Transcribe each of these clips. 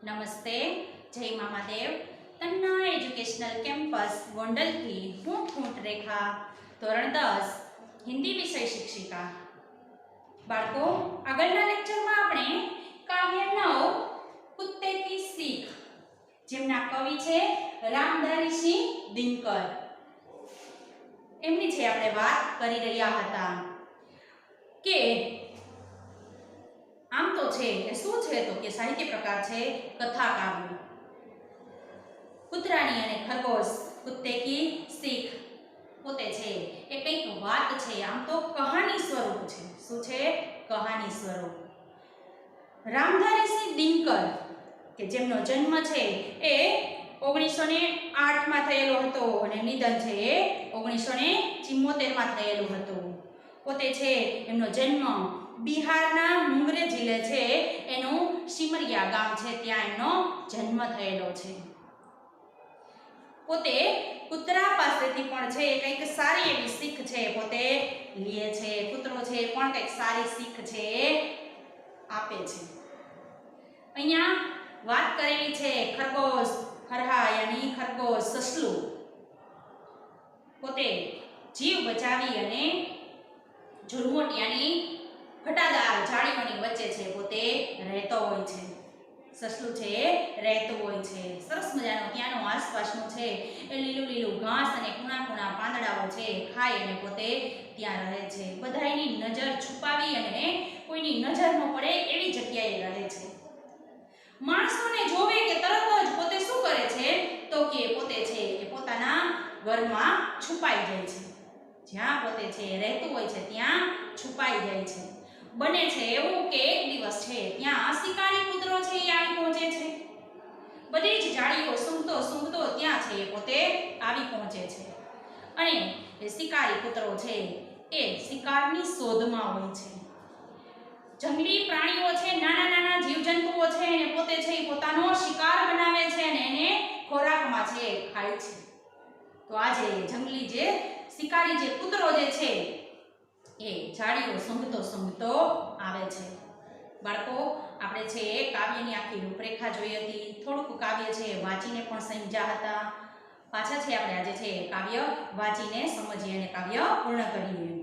નમસ્તે, જય Mamadev. Tanna educational campus ગોંડલથી હું ફૂંટ રેખા, ધોરણ 10 હિન્દી વિષય શિક્ષિકા. બાળકો, આગળના લેક્ચરમાં આપણે કાવ્ય 9 કુત્તે કી સીખ, જેમના કવિ છે રામધારીસિંહ દિનકર, એમની છે આપણે વાત કરી રહ્યા હતા કે આમ તો છે એ શું છે તો કે સાહિત્ય પ્રકાર છે કથા કાવ્ય. કૂતરાની અને ખરગોશ, કુત્તે કી સીખ પોતે છે એ કંઈક વાત છે, આમ તો કહાની સ્વરૂપ છે. શું છે? કહાની સ્વરૂપ. રામધારીસિંહ દિનકર કે જેમનો જન્મ છે એ 1908 માં થયેલો હતો અને નિધન છે એ 1974 માં થયેલું હતું. પોતે છે એમનો જન્મ બિહારના મુંગરે જિલ્લે છે એનું સિમરિયા ગામ છે, ત્યાં એમનો જન્મ થયેલો છે. પોતે કૂતરા પાસેથી પણ છે કંઈક સારી એવી શીખ છે પોતે લે છે. કૂતરો છે પણ કંઈક સારી શીખ છે આપે છે. અહીંયા વાત કરેલી છે ખરગોશ, ખરહા યાની ખરગોશ, સસલું પોતે જીવ બચાવી અને ઝુરમુટ યાની ઘટાદાર ઝાડીઓની વચ્ચે છે પોતે રહેતો હોય છે. સસલું છે રહેતું હોય છે. સરસ મજાનો ત્યાંનો આસપાસનું છે એ લીલું લીલું ઘાસ અને કુણા કુણા પાંદડાઓ છે ખાઈ અને પોતે ત્યાં રહે છે. બધાયની નજર છુપાવી અને કોઈની નજર ન પડે એવી જગ્યાએ રહે છે. માણસોને જોવે કે તરત જ પોતે શું કરે છે તો કે પોતે છે એ પોતાના ઘરમાં છુપાઈ જાય છે. જ્યાં પોતે છે રહેતું હોય છે ત્યાં છુપાઈ જાય છે. બને છે એવું કે એક દિવસ છે ત્યાં શિકારી કૂતરો છે એ આવી પહોંચે છે. બધી જ જાળીઓ સૂંઘતો સૂંઘતો ત્યાં છે એ પોતે આવી પહોંચે છે અને એ શિકારી કૂતરો છે એ શિકારની શોધમાં હોય છે. જંગલી પ્રાણીઓ છે, નાના નાના જીવજંતુઓ છે અને પોતે છે એ પોતાનો શિકાર બનાવે છે અને એને ખોરાકમાં છે ખાય છે. તો આજે જંગલી જે શિકારી જે કૂતરો જે છે એ ઝાડીઓ સૂંઘતો સૂંઘતો આવે છે. બાળકો, આપણે છે એ કાવ્યની આખી રૂપરેખા જોઈ હતી. થોડુંક કાવ્ય છે વાંચીને પણ સમજ્યા હતા. પાછા છે આપણે આજે છે કાવ્ય વાંચીને સમજીએ અને કાવ્ય પૂર્ણ કરીએ.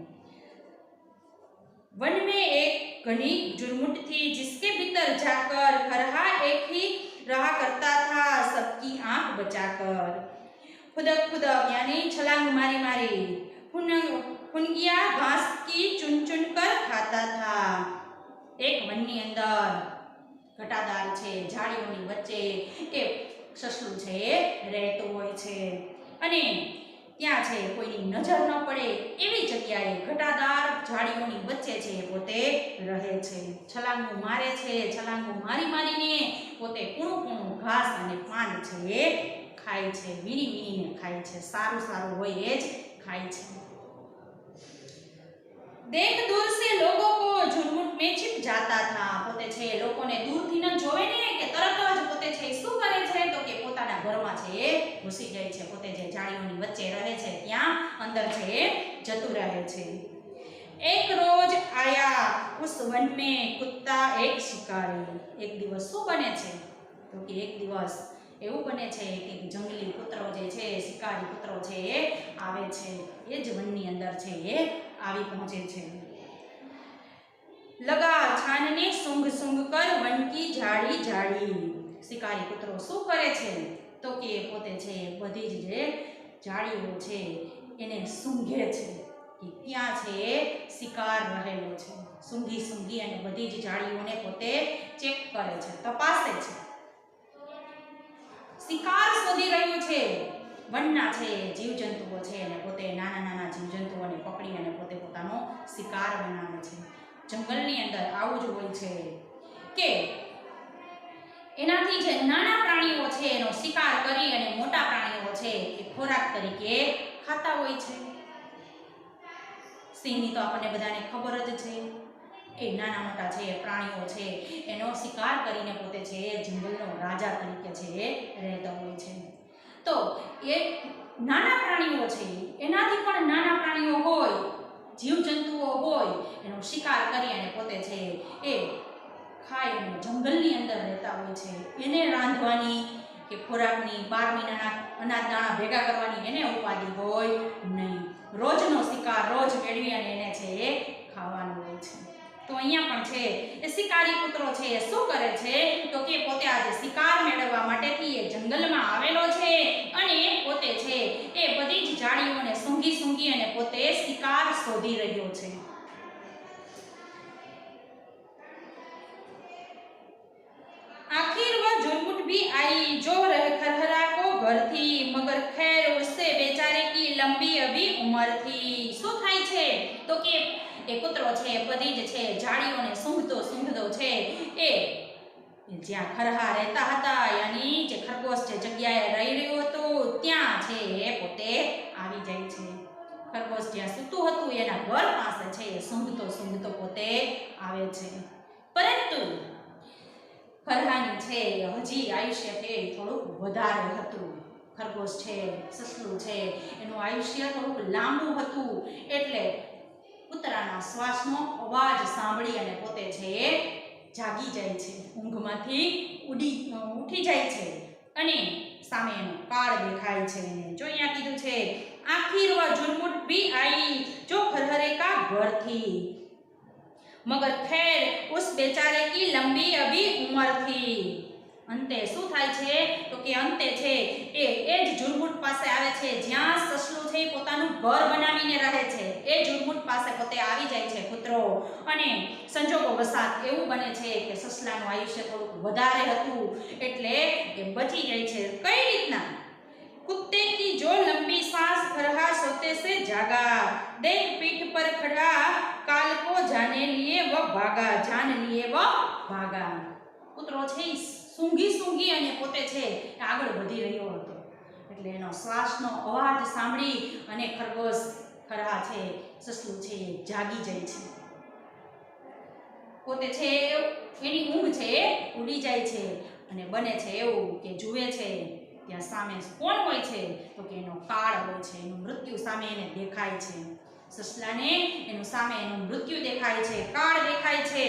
वन में एक घनी झुरमुट थी जिसके भीतर जाकर खरहा एक ही रहा करता था सबकी आंख बचाकर. खुदक खुदक यानी छलांग मारी मारी फुनगिया घास की चुन चुन कर खाता था. એક વનની અંદર ઘટાદાર છે ઝાડીઓની વચ્ચે એ સસલું છે રહેતું હોય છે અને ત્યાં છે કોઈની નજર ન પડે એવી જગ્યાએ ઘટાદાર ઝાડીઓની વચ્ચે છે પોતે રહે છે. છલાંગો મારે છે, છલાંગો મારી મારીને પોતે કૂણું કૂણું ઘાસ અને પાન છે એ ખાય છે, વીણી વીણીને ખાય છે. સારું સારું હોય એ જ ખાય છે. देख दूर से लोगों को झुरमुट में छिप जाता था. પોતે છે લોકોને દૂરથી ન જોવે ને કે તરત જ પોતે છે શું કરે છે તો કે પોતાના ઘરમાં છે એ ઘૂસી જાય છે. પોતે જે ઝાડીઓની વચ્ચે રહે છે ત્યાં અંદર છે એ જતું રહે છે. એક રોજ આયા ઉસ वन में कुत्ता एक शिकारी. એક દિવસ શું બને છે તો કે એક દિવસ એવું બને છે કે જંગલી કૂતરો જે છે શિકારી કૂતરો છે એ આવે છે. એ જ વનની અંદર છે એ આવી પહોંચે છે. લગા છાનને સૂંઘ સૂંઘ કર વન કી ઝાડી ઝાડી. શિકારી કૂતરો શું કરે છે તો કે પોતે છે બધી જ જે ઝાડીઓ છે એને સૂંઘે છે કે ત્યાં છે શિકાર રહેલો છે. સૂંઘી સૂંઘી અને બધી જ ઝાડીઓને પોતે ચેક કરે છે, તપાસે છે. શિકાર શોધી રહ્યું છે. વનના છે જીવજંતુઓ છે અને પોતે નાના નાના જીવજંતુઓને પકડી અને પોતે પોતાનો શિકાર બનાવે છે. જંગલની અંદર આવું જ હોય છે કે એનાથી જે નાના પ્રાણીઓ છે એનો શિકાર કરી અને મોટા પ્રાણીઓ છે એ ખોરાક તરીકે ખાતા હોય છે. સિંહની તો આપણને બધાને ખબર જ છે. એ નાના મોટા છે પ્રાણીઓ છે એનો શિકાર કરીને પોતે છે જંગલનો રાજા તરીકે છે એ રહેતો હોય છે. તો એ નાના પ્રાણીઓ છે એનાથી પણ નાના પ્રાણીઓ હોય, જીવજંતુઓ હોય, એનો શિકાર કરી અને પોતે છે એ ખાય અને જંગલની અંદર રહેતા હોય છે એને રાંધવાની કે ખોરાકની 12 મહિનાના અનાજ દાણા ભેગા કરવાની એને ઉપાધિ હોય નહીં. રોજનો શિકાર રોજ મેળવી અને એને છે એ ખાવાનું હોય છે. તો અહીંયા પણ છે એ શિકારી કૂતરો છે એ શું કરે છે તો કે પોતે આજે શિકાર મેળવવા માટેથી એ જંગલમાં આવેલો છે અને પોતે છે એ બધી જ ઝાડીઓને સૂંઘી અને પોતે શિકાર શોધી રહ્યો છે. आखिर वह झुरमुट भी आई जो खरहरा को घर थी मगर खैर उससे बेचारे की लंबी अभी उम्र थी. શું થાય છે તો કે એ કૂતરો છે બધી જ છે ઝાડીઓને સૂંઘતો છે એ જ્યાં ખરહા રહેતા હતા યાની જે ખરગોશ જે જગ્યાએ રહી રહ્યો હતો ત્યાં છે એ પોતે આવી જાય છે. ખરગોશ જ્યાં સૂતું હતું એના ઘર પાસે છે એ સૂંઘતો પોતે આવે છે. પરંતુ ખરહાની છે હજી આયુષ્ય છે થોડુંક વધારે હતું. ખરગોશ છે સસલું છે એનું આયુષ્ય થોડુંક લાંબુ હતું એટલે કૂતરાના શ્વાસનો અવાજ સાંભળી અને પોતે છે એ જાગી જાય છે, ઊંઘમાંથી ઉઠી જાય છે અને સામે એનો કાળ દેખાય છે. જો અહીંયા કીધું છે આખિર વહ ઝુરमुट भी आई जो खरहरे का घर थी मगर खैर उस बेचारे की लंबी अभी उम्र थी. અંતે શું થાય છે તો કે અંતે છે એ જ ઝુરमुट પાસે આવે છે જ્યાં સસલું છે પોતાનું ઘર બનાવીને રહે છે. એ ઝુરमुट પાસે પોતે આવી જાય છે કૂતરો અને સંજોગો વસાત એવું બને છે કે સસલાનું આયુષ્ય થોડુંક વધારે હતું એટલે એ બચી જાય છે. કઈ રીતના? कुत्ते की जो लंबी सांस खरहा सोते से जागा देख पीठ पर खड़ा काल को जाने लिए वह भागा जान लिए वह भागा. કૂતરો છે સૂંઘી અને પોતે છે આગળ વધી રહ્યો હતો એટલે એનો શ્વાસનો અવાજ સાંભળી અને ખરગોશ ખરહા છે સસલું છે જાગી જાય છે. પોતે છે એની ઊંઘ છે ઉડી જાય છે અને બને છે એવું કે જુએ છે ત્યાં સામે કોણ હોય છે તો કે એનો કાળ હોય છે. એનું મૃત્યુ સામે એને દેખાય છે. સસલાને એનું સામે એનું મૃત્યુ દેખાય છે, કાળ દેખાય છે.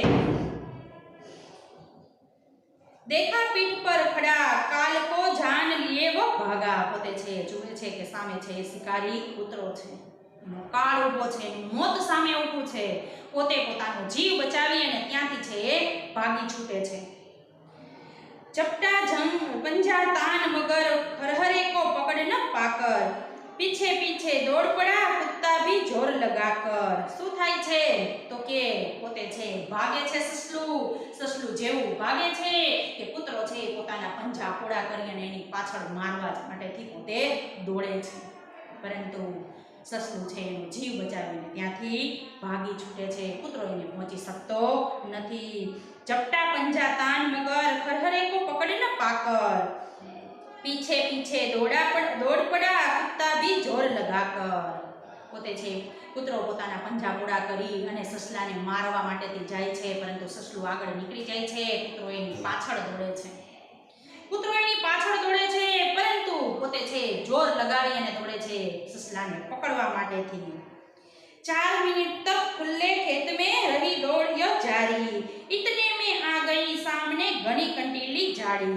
देखा पीठ पर खड़ा काल को जान लिए वो भागा. પોતે છે જુએ છે કે સામે છે શિકારી કૂતરો છે, એનો કાળ ઊભો છે, એનું મોત સામે ઊભું છે. પોતે પોતાનો જીવ બચાવી અને ત્યાંથી છે એ ભાગી છૂટે છે. चपटा जंग पंजा तान मगर खरहरे को पकड़ न पाकर पीछे पीछे दौड़ पड़ा कुत्ता भी जोर लगाकर. શું થાય છે તો કે પોતે છે ભાગે છે સસલું જેવું ભાગે છે કે કૂતરો છે પોતાના પંજા પોળા કરી અને એની પાછળ મારવા માટેથી પોતે દોડે છે. પરંતુ સસલું છે એનો જીવ બચાવીને ત્યાંથી ભાગી છૂટે છે. કૂતરો એને પહોંચી શકતો નથી. चपटा पंजा तान मगर खरहरे को पकड़ न पाकर पीछे पीछे दौड़ पड़ा कुत्ता भी जोर लगाकर. પોતે છે કૂતરો પોતાના પંજા પોળા કરી અને સસલાને મારવા માટેથી જાય છે પરંતુ સસલું આગળ નીકળી જાય છે. કૂતરો એની પાછળ દોડે છે પરંતુ પોતે છે જોર લગાવી અને દોડે છે સસલાને પકડવા માટેથી. 4 मिनट तक खुले खेत में रही दौड़ यह जारी इतने में आ गई सामने घनी कंटीली झाड़ी.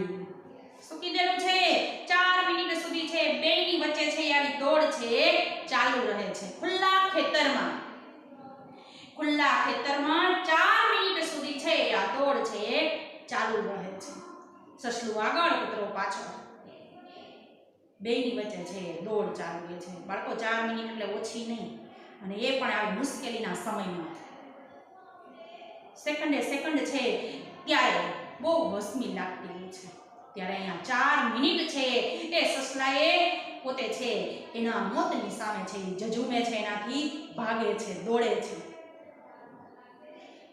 શું કીધેલું છે 4 મિનિટ સુધી છે બેયની વચ્ચે છે આવી દોડ છે ચાલુ રહે છે. ખુલ્લા ખેતરમાં 4 મિનિટ સુધી છે આ દોડ છે ચાલુ રહે છે. સસલું આગળ કૂતરો પાછળ, બેયની વચ્ચે છે દોડ ચાલુ રહે છે. બાળકો 4 મિનિટ એટલે ઓછી નહીં અને એ પણ આવી મુશ્કેલીના સમયમાં સેકન્ડ છે ત્યારે બહુ વસમી લાગતી હોય છે. ત્યારે અહીંયા 4 મિનિટ છે એ સસલાએ પોતે છે એના મોતની સામે છે જજુમે છે, એનાથી ભાગે છે, દોડે છે.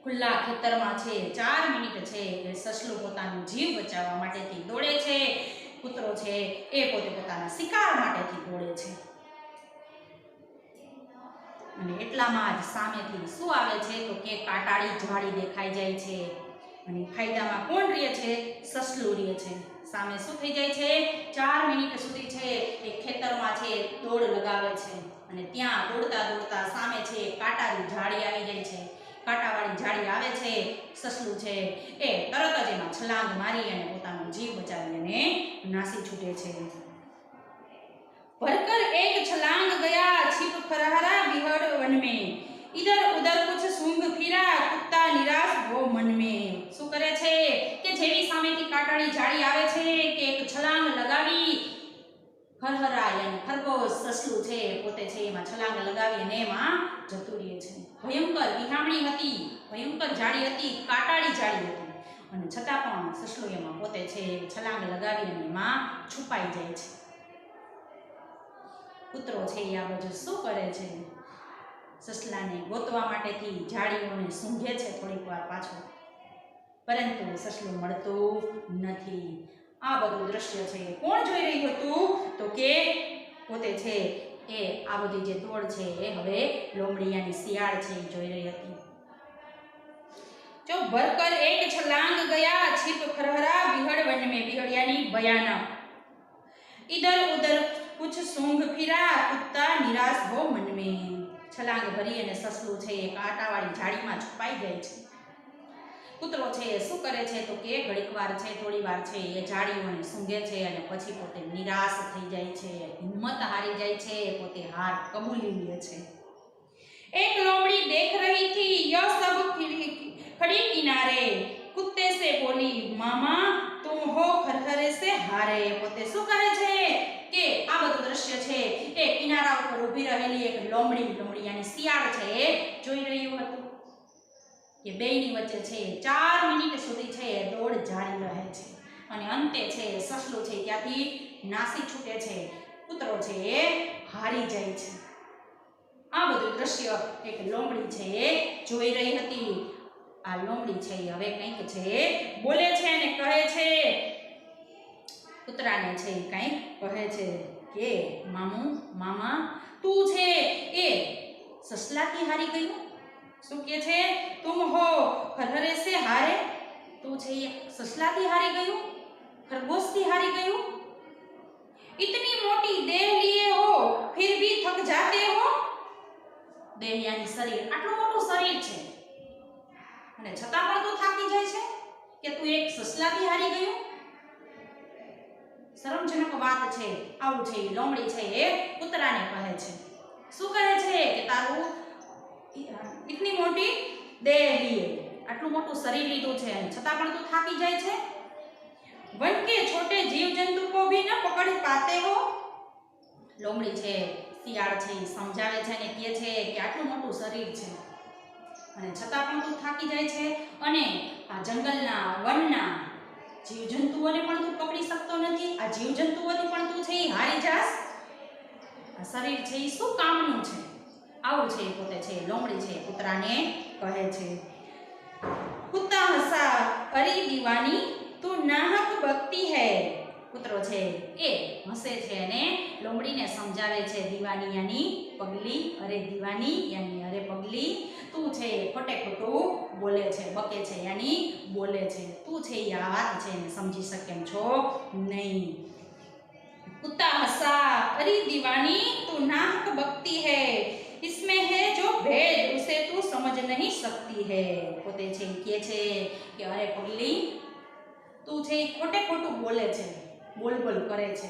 ખુલ્લા ખેતરમાં છે 4 મિનિટ છે એ સસલું પોતાનો જીવ બચાવવા માટેથી દોડે છે. કૂતરો છે એ પોતે પોતાના શિકાર માટેથી દોડે છે. અને એટલામાં જ સામેથી શું આવે છે તો કે કાંટાળી ઝાડી દેખાઈ જાય છે અને ફાયદામાં કોણ રહે છે? સસલું રહે છે. સામે શું થઈ જાય છે 4 મિનિટ સુધી છે એ ખેતરમાં છે દોડ લગાવે છે અને ત્યાં દોડતા સામે છે કાંટાળી ઝાડી આવી જાય છે. કાંટાવાળી જાળી આવે છે સસલું છે એ તરત જ એમાં છલાંગ મારી અને પોતાનો જીવ બચાવી અને નાસી છૂટે છે। भरकर एक छलांग गया छिप खरहरा बिहड़ वन में इधर उधर कुछ सूंघ फिरा कुत्ता निराश हो मन में। શું કરે છે કે જેવી સામેથી કાંટાળી જાળી આવે છે કે એક છલાંગ લગાવી ખરહરા યાની ખરગોશ સસલું છે પોતે છે એમાં છલાંગ લગાવી અને એમાં જતું રહે છે। ભયંકર વિહામણી હતી, ભયંકર જાળી હતી, કાંટાળી જાળી હતી અને છતાં પણ સસલું એમાં પોતે છે છલાંગ લગાવી અને એમાં છુપાઈ જાય છે। કૂતરો છે એ આ બધું શું કરે છે સસલાને ગોતવા માટેથી જાળીઓને સૂંઘે છે થોડીક વાર પાછો, પરંતુ સસલું મળતું નથી। આ બધું દ્રશ્ય છે કોણ જોઈ રહ્યું હતું તો કે પોતે છે એ આ બધી જે દોડ છે એ હવે લોમડીયાની શિયાળ છે એ જોઈ રહી હતી। जो भरकर एक छलांग गया छिप खरहरा बिहड़ वन में, बिहड़ यानी भयानक। इधर उधर कुछ सूंघ फिरा कुत्ता निराश हो मन में। छलांग भरी અને સસલું છે એ કાંટાવાળી જાળીમાં છુપાઈ જાય છે। કૂતરો છે એ શું કરે છે તો કે ઘડીક વાર છે થોડી વાર છે એ જાળીઓને સૂંઘે છે અને પછી પોતે નિરાશ થઈ જાય છે, હિંમત હારી જાય છે, પોતે હાર કબૂલી લે છે। एक लोमड़ी देख रही थी यह सब खड़ी किनारे कुत्ते से बोली मामा तुम हो खरखरे से हारे। પોતે શું કહે છે કે આ બધું દ્રશ્ય છે એ કિનારા ઉપર ઊભી રહેલી એક લોમડી, લોમડી યાની શિયાળ છે એ જોઈ રહ્યું હતું કે બેયની વચ્ચે છે 4 મિનિટ સુધી છે દોડ જારી રહે છે અને અંતે છે સસલું છે ત્યાંથી નાસી છૂટે છે, કૂતરો છે એ હારી જાય છે। આ બધું દ્રશ્ય એક લોમડી છે એ જોઈ રહી હતી। આ લોમડી છે હવે કંઈક છે બોલે છે અને કહે છે કૂતરાને છે કંઈક કહે છે કે મામા તું છે એ સસલાથી હારી ગયું। શું કહે છે તુમ હો ખરહરે સે હારે, તું છે એ સસલાથી હારી ગયું, ખરગોશથી હારી ગયું। इतनी मोटी देह लिए हो फिर भी थक जाते हो। देह यानी शरीर, આટલું મોટું શરીર છે અને છતાં પણ તું થાકી જાય છે કે તું એક સસલાથી હારી ગયું। શરમજનક વાત છે। આવું છે લોમડી છે એ કૂતરાને કહે છે। શું કહે છે કે તારું ઇતની મોટી દેહ લીએ, આટલું મોટું શરીર લીધું છે અને છતાં પણ તું થાકી જાય છે। वन के छोटे जीव जंतु को भी न पकड़ पाते हो। लोमड़ी છે શિયાળ છે સમજાવે છે અને કહે છે કે આટલું મોટું શરીર છે અને છતાં પણ તું થાકી જાય છે અને આ જંગલના વનના જીવજંતુઓને પણ તું પકડી શકતો નથી, આ જીવજંતુઓથી પણ તું છે એ હારી જાસ। આ શરીર છે એ શું કામનું છે। આવું છે પોતે છે લોમડી છે કૂતરાને કહે છે। કૂતા હસા અરી દીવાની તું નાહક બકતી હૈ। કૂતરો છે એ હસે છે અને લોમડીને સમજાવે છે દીવાની યાની પગલી, અરે દીવાની યાની અરે પગલી તું છે ખોટે ખોટું બોલે છે, બકે છે યાની બોલે છે, તું છે આ વાત છે ને સમજી શકે એમ છો નહીં। कुत्ता हंसा अरे दीवानी तू नाहक बकती है इसमें है जो भेद उसे तू समझ नहीं सकती है। પોતે છે કહે છે કે અરે પગલી તું છે ખોટે ખોટું બોલે છે, બોલ કરે છે,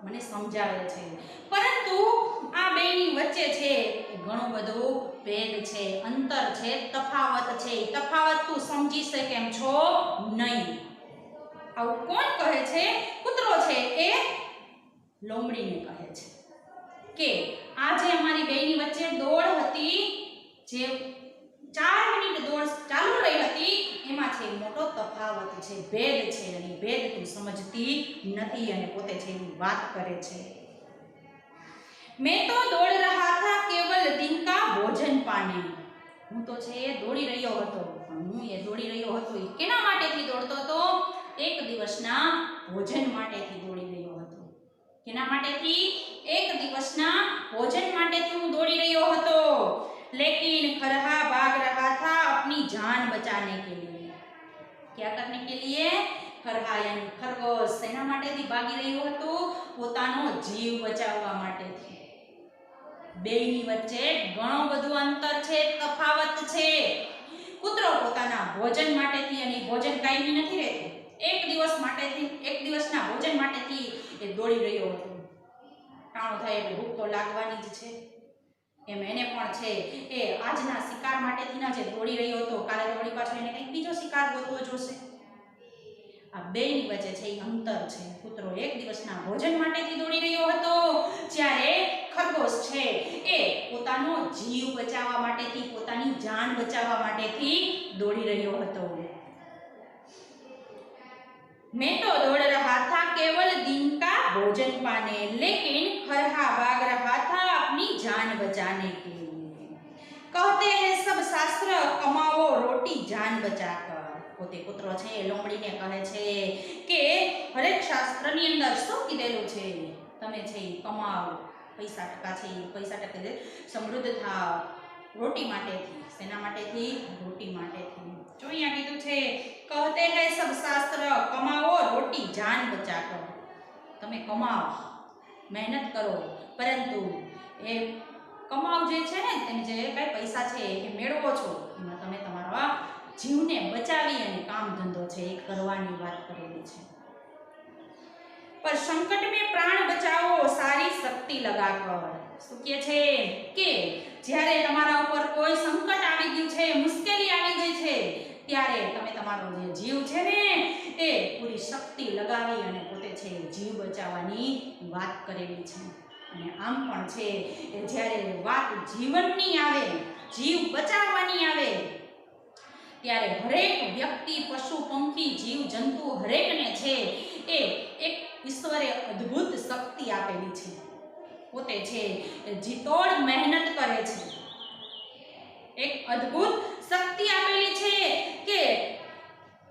મને સમજાવે છે, પરંતુ આ બેની વચ્ચે છે ઘણું બધું ભેદ છે, અંતર છે, તફાવત છે, તફાવત તું સમજી શકે એમ છો નહીં। આવું કોણ કહે છે? કૂતરો છે એ લોમડીને કહે છે કે આ જે અમારી બેની વચ્ચે દોડ હતી, જે 4 મિનિટ દોડ ચાલુ રહી હતી એમાં છે મોટો તફાવત છે, ભેદ છે અને ભેદ તું સમજતી નથી અને પોતે છે એની વાત કરે છે। मैं तो दौड़ रहा था केवल दिन का भोजन पाने। હું તો છે એ દોડી રહ્યો હતો પણ હું એ દોડી રહ્યો હતો એ કેના માટેથી દોડતો હતો? એક દિવસના ભોજન માટેથી દોડી રહ્યો હતો। કેના માટેથી? એક દિવસના ભોજન માટેથી હું દોડી રહ્યો હતો। लेकिन खरहा भाग रहा था अपनी जान बचाने के लिए। क्या करने के लिए? खरहा यानी खरगोश શેના માટેથી ભાગી રહ્યો હતો? પોતાનો જીવ બચાવવા માટેથી। બેયની વચ્ચે ઘણો બધું અંતર છે, તફાવત છે, કૂતરો પોતાના ભોજન માટેથી, અને ભોજન કાયમી નથી રહેતું, એક દિવસના ભોજન માટેથી એ દોડી રહ્યો હતો. ટાણું થાય એટલે ભૂખ તો લાગવાની જ છે. એમ એને પણ છે એ આજના શિકાર માટેથી ના જે દોડી રહ્યો હતો, કાલે દોડી પાછો એને કંઈક બીજો શિકાર ગોતવો જોશે. આ બેની વચ્ચે છે એ અંતર છે. કૂતરો એક દિવસના ભોજન માટેથી દોડી રહ્યો હતો, જ્યારે ખરગોશ છે એ પોતાનો જીવ બચાવવા માટેથી, પોતાની જાન બચાવવા માટેથી દોડી રહ્યો હતો. मैं तो दौड़ रहा था केवल दिन का भोजन पाने, लेकिन खरहा भाग रहा था अपनी जान बचाने के लिए. कहते हैं सब शास्त्र कमाओ रोटी जान बचाकर. પોતે કૂતરો છે એ લોમડીને કહે છે કે હરેક શાસ્ત્રની અંદર શું કીધેલું છે, તમે છે કમાઓ, પૈસા ટકા છે પૈસા ટકે સમૃદ્ધ થાવ, રોટી માટેથી. શેના માટેથી? રોટી માટેથી. જો અહીંયા કીધું છે કહતે હૈ સબ શાસ્ત્ર કમાઓ રોટી જાન બચાકર. તમે કમાઓ, મહેનત કરો, પરંતુ એ કમાવ જે છે ને, તમે જે કઈ પૈસા છે એ મેળવો છો, એમાં તમે તમારા જીવને બચાવી અને કામ ધંધો છે એ કરવાની વાત કરેલી છે. पर संकट में प्राण बचाओ सारी शक्ति लगाकर. શું કહે છે કે જ્યારે તમારા ઉપર કોઈ સંકટ આવી ગયું છે, મુશ્કેલી આવી ગઈ છે, ત્યારે તમે તમારો જે જીવ છે ને એ પૂરી શક્તિ લગાવી અને પોતે છે જીવ બચાવવાની વાત કરેલી છે. અને આમ પણ છે એ જ્યારે વાત જીવનની આવે, જીવ બચાવવાની આવે, ત્યારે હરેક વ્યક્તિ, પશુ, પંખી, જીવ જંતુ હરેકને છે એ એક ઈશ્વરે અદ્ભુત શક્તિ આપેલી છે. પોતે છે જીતોડ મહેનત કરે છે. એક અદ્ભુત શક્તિ આપેલી છે કે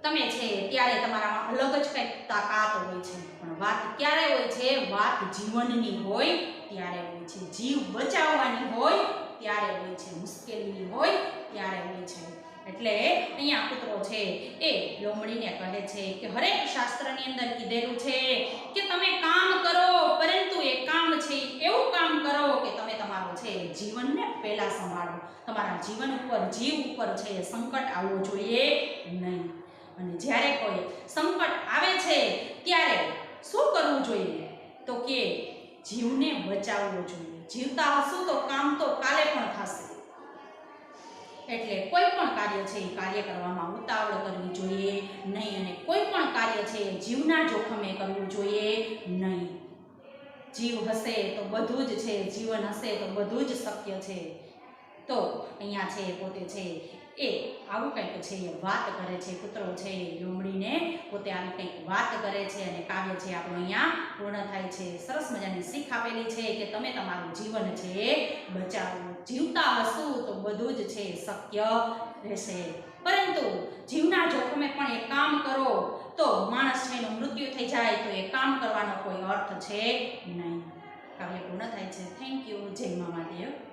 તમે છે ત્યારે તમારામાં અલગ જ કંઈક તાકાત હોય છે. પણ વાત ક્યારે હોય છે? વાત જીવનની હોય ત્યારે હોય છે. જીવ બચાવવાની હોય ત્યારે હોય છે. મુશ્કેલી હોય ત્યારે હોય છે. એટલે અહીંયા કૂતરો છે એ લોમડીને કહે છે કે હરેક શાસ્ત્રની અંદર કીધેલું છે કે તમે કામ કરો, પરંતુ એ કામ છે એવું કામ કરો કે તમે તમારો છે જીવનને પહેલા સંભાળો. તમારા જીવન ઉપર, જીવ ઉપર છે સંકટ આવવું જોઈએ નહીં. અને જ્યારે કોઈ સંકટ આવે છે ત્યારે શું કરવું જોઈએ? તો કે જીવને બચાવવો જોઈએ. જીવતા હશું તો કામ તો કાલે પણ થશે. એટલે કોઈ પણ કાર્ય છે એ કાર્ય કરવામાં ઉતાવળ કરવી જોઈએ નહીં, અને કોઈ પણ કાર્ય છે જીવના જોખમે કરવું જોઈએ નહીં. જીવ હશે તો બધું જ છે, જીવન હશે તો બધું જ શક્ય છે. તો અહીંયા છે પોતે છે એ આવું કંઈક છે એ વાત કરે છે. કૂતરો છે લોમડીને પોતે આવી કંઈક વાત કરે છે, અને કાવ્ય છે આપણું અહીંયા પૂર્ણ થાય છે. સરસ મજાની શીખ આપેલી છે કે તમે તમારું જીવન છે બચાવો. જીવતા હશું તો બધું જ છે શક્ય રહેશે, પરંતુ જીવના જોખમે પણ એ કામ કરો તો માણસ છે એનું મૃત્યુ થઈ જાય તો એ કામ કરવાનો કોઈ અર્થ છે નહીં. કાવ્ય પૂર્ણ થાય છે. Thank you. જય મા મહાદેવ.